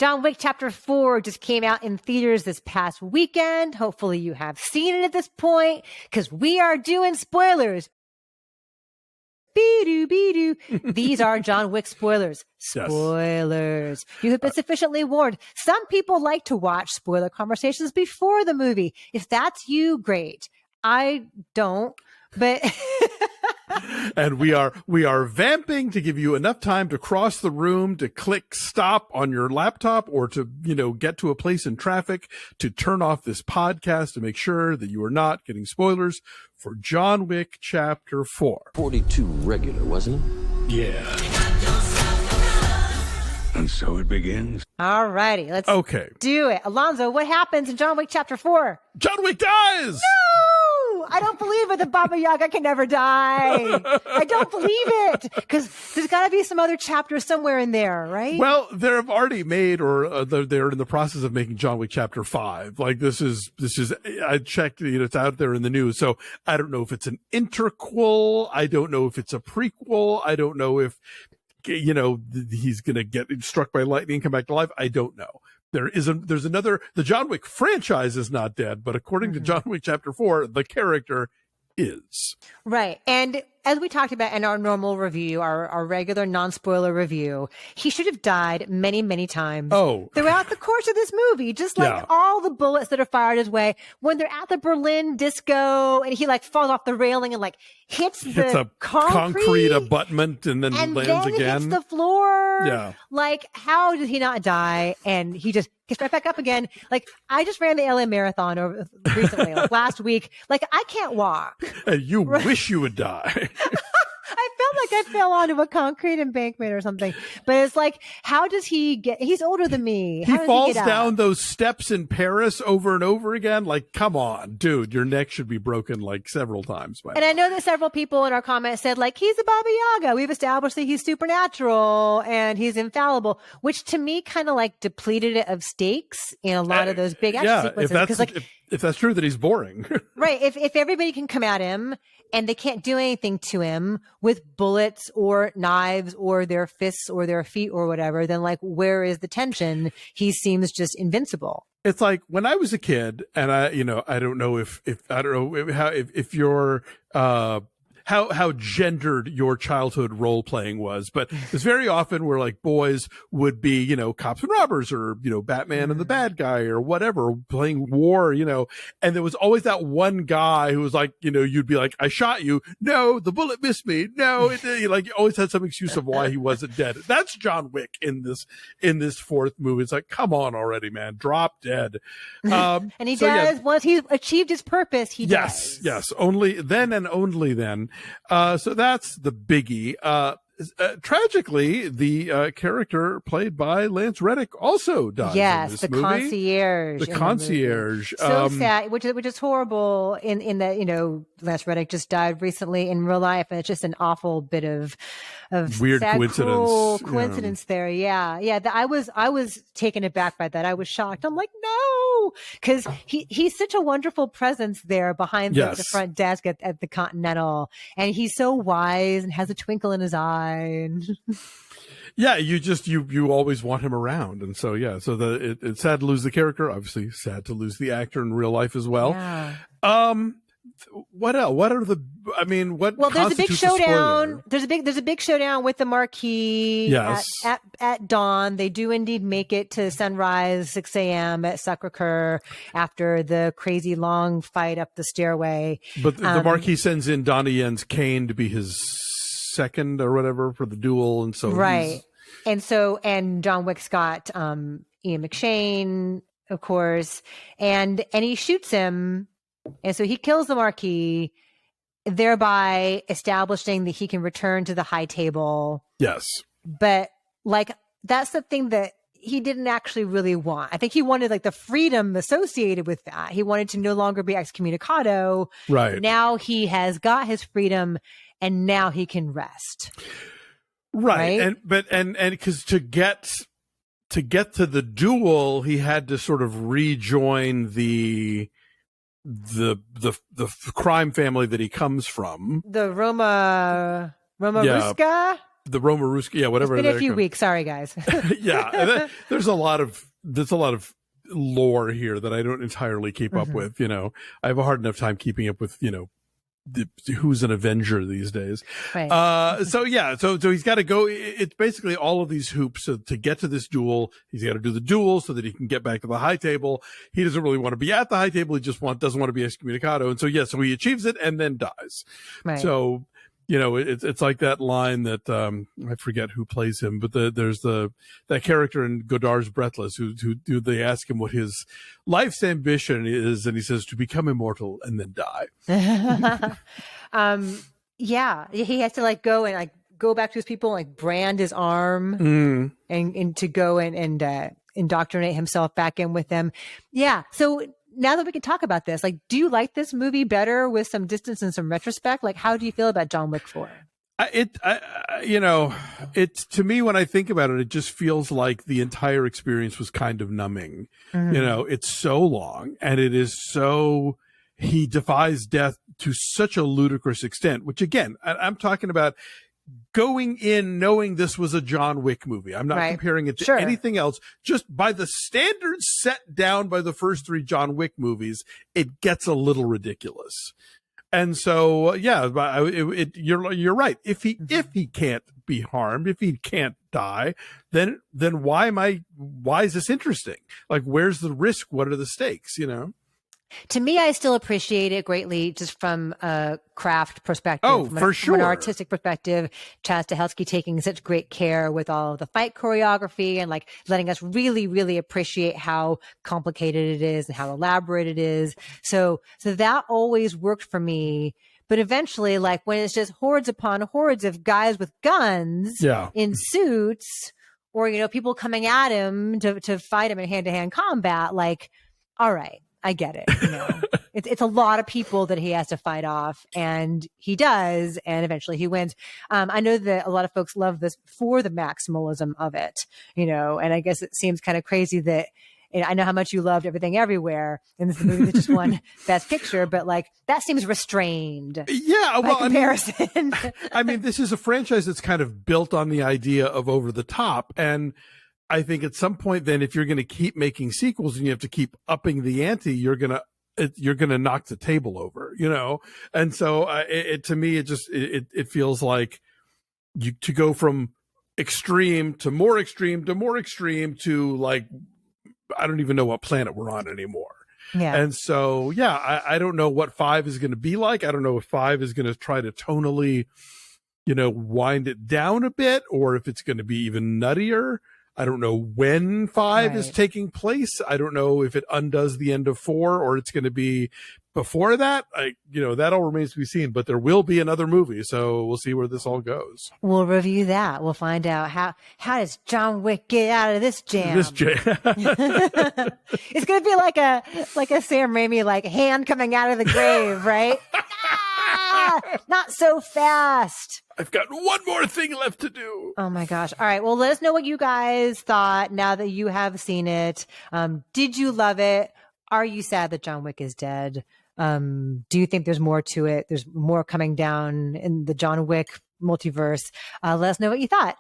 John Wick Chapter 4 just came out in theaters this past weekend. Hopefully you have seen it at this point, because we are doing spoilers. Be-doo. These are John Wick spoilers. Spoilers. Yes. You have been sufficiently warned. Some people like to watch spoiler conversations before the movie. If that's you, great. I don't, but... And we are vamping to give you enough time to cross the room, to click stop on your laptop, or to, get to a place in traffic, to turn off this podcast to make sure that you are not getting spoilers for John Wick Chapter 4. 42 regular, wasn't it? Yeah. And so it begins. All righty, let's do it. Alonso, what happens in John Wick Chapter 4? John Wick dies! No! I don't believe it. The Baba Yaga can never die. I don't believe it. Because there's got to be some other chapter somewhere in there, right? Well, they've already made, or they're in the process of making John Wick Chapter 5. Like, this is, I checked, it's out there in the news. So I don't know if it's an interquel. I don't know if it's a prequel. I don't know if, he's going to get struck by lightning and come back to life. I don't know. There's another, the John Wick franchise is not dead, but according to John Wick Chapter 4, the character is. Right. And as we talked about in our normal review, our regular non-spoiler review, he should have died many, many times throughout the course of this movie. Just like all the bullets that are fired his way when they're at the Berlin disco and he falls off the railing and hits a concrete abutment and then lands again. Hits the floor. Yeah. How did he not die? And he just gets right back up again. I just ran the LA Marathon recently, last week. I can't walk. And you wish you would die. I felt like I fell onto a concrete embankment or something. But it's how does he get? He's older than me. He falls down those steps in Paris over and over again. Come on, dude, your neck should be broken several times. And I know that several people in our comments said he's a Baba Yaga. We've established that he's supernatural and he's infallible, which to me kind of depleted it of stakes in a lot of those big action sequences. If that's true, that he's boring. Right. If everybody can come at him and they can't do anything to him with bullets or knives or their fists or their feet or whatever, then where is the tension? He seems just invincible. It's when I was a kid, and I don't know if you're, how gendered your childhood role playing was, but it's very often where boys would be, cops and robbers or, Batman and the bad guy or whatever, playing war, and there was always that one guy who was you'd be I shot you. No, the bullet missed me. No, you always had some excuse of why he wasn't dead. That's John Wick in this fourth movie. It's come on already, man, drop dead. And he does, once he's achieved his purpose, he does. Yes. Only then and only then. So that's the biggie. Tragically, the character played by Lance Reddick also dies. Yes, in this the movie. Concierge. The concierge. So sad, which is horrible. In that Lance Reddick just died recently in real life, and it's just an awful bit of weird sad, coincidence. Cruel coincidence there. Yeah. I was taken aback by that. I was shocked. I'm no, because he's such a wonderful presence there behind the front desk at the Continental, and he's so wise and has a twinkle in his eye. Yeah, you always want him around, and so it's sad to lose the character. Obviously, sad to lose the actor in real life as well. Yeah. What else? What are the? I mean, what? Well, there's a big showdown. There's a big showdown with the Marquis. Yes. At dawn, they do indeed make it to sunrise, 6 a.m. at Sacre-Cœur after the crazy long fight up the stairway. But the Marquis sends in Donnie Yen's Kane to be his second or whatever for the duel, and so and John Wick's got Ian McShane, of course, and he shoots him, and so he kills the Marquis, thereby establishing that he can return to the high table. Yes, but that's the thing that he didn't actually really want. I think he wanted the freedom associated with that. He wanted to no longer be excommunicado. Right. Now he has got his freedom, and now he can rest. Right. And because to get to the duel, he had to sort of rejoin the crime family that he comes from. The Roma Ruska? the Romaruski, yeah, whatever. It's been a few weeks. Sorry, guys. Yeah, there's a lot of lore here that I don't entirely keep up with. You know, I have a hard enough time keeping up with, you know, who's an Avenger these days. Right. So he's got to go. It's basically all of these hoops to get to this duel. He's got to do the duel so that he can get back to the high table. He doesn't really want to be at the high table. He just doesn't want to be excommunicado. And so he achieves it and then dies. Right. So, you know, it's like that line that, I forget who plays him, but there's that character in Godard's Breathless who they ask him what his life's ambition is. And he says to become immortal and then die. Yeah, he has to like go and like go back to his people, and like brand his arm and to go and indoctrinate himself back in with them. Yeah. So now that we can talk about this, like, do you like this movie better with some distance and some retrospect? Like, how do you feel about John Wick 4? You know, it's, to me, when I think about it, it just feels like the entire experience was kind of numbing. You know, it's so long and it is so, he defies death to such a ludicrous extent, which again, I'm talking about going in knowing this was a John Wick movie. I'm not comparing it to anything else. Just by the standards set down by the first 3 John Wick movies, it gets a little ridiculous. And so, yeah, you're right. If he can't be harmed, if he can't die, then why is this interesting? Like, where's the risk? What are the stakes? You know? To me, I still appreciate it greatly just from a craft perspective. Oh, for sure. From an artistic perspective, Chaz Stahelski taking such great care with all of the fight choreography and like letting us really, really appreciate how complicated it is and how elaborate it is. So that always worked for me. But eventually, like when it's just hordes upon hordes of guys with guns in suits, or, you know, people coming at him to fight him in hand-to-hand combat, like, all right. I get it. You know, it's a lot of people that he has to fight off, and he does, and eventually he wins. I know that a lot of folks love this for the maximalism of it, you know, and I guess it seems kind of crazy that, and I know how much you loved Everything Everywhere, and this is a movie that just won Best Picture, but like that seems restrained. Yeah, by comparison. I mean, this is a franchise that's kind of built on the idea of over the top, and I think at some point, then, if you're going to keep making sequels and you have to keep upping the ante, you're going to knock the table over, you know? And so to me, it feels like to go from extreme to more extreme to more extreme to like, I don't even know what planet we're on anymore. Yeah. And so, yeah, I don't know what 5 is going to be like. I don't know if 5 is going to try to tonally, you know, wind it down a bit, or if it's going to be even nuttier. I don't know when 5 is taking place. I don't know if it undoes the end of 4 or it's going to be before that. That all remains to be seen, but there will be another movie. So we'll see where this all goes. We'll review that. We'll find out how does John Wick get out of this jam? It's going to be like a Sam Raimi, like hand coming out of the grave, right? Not so fast. I've got one more thing left to do. Oh my gosh. All right. Well, let us know what you guys thought now that you have seen it. Did you love it? Are you sad that John Wick is dead? Do you think there's more to it? There's more coming down in the John Wick multiverse. Let us know what you thought.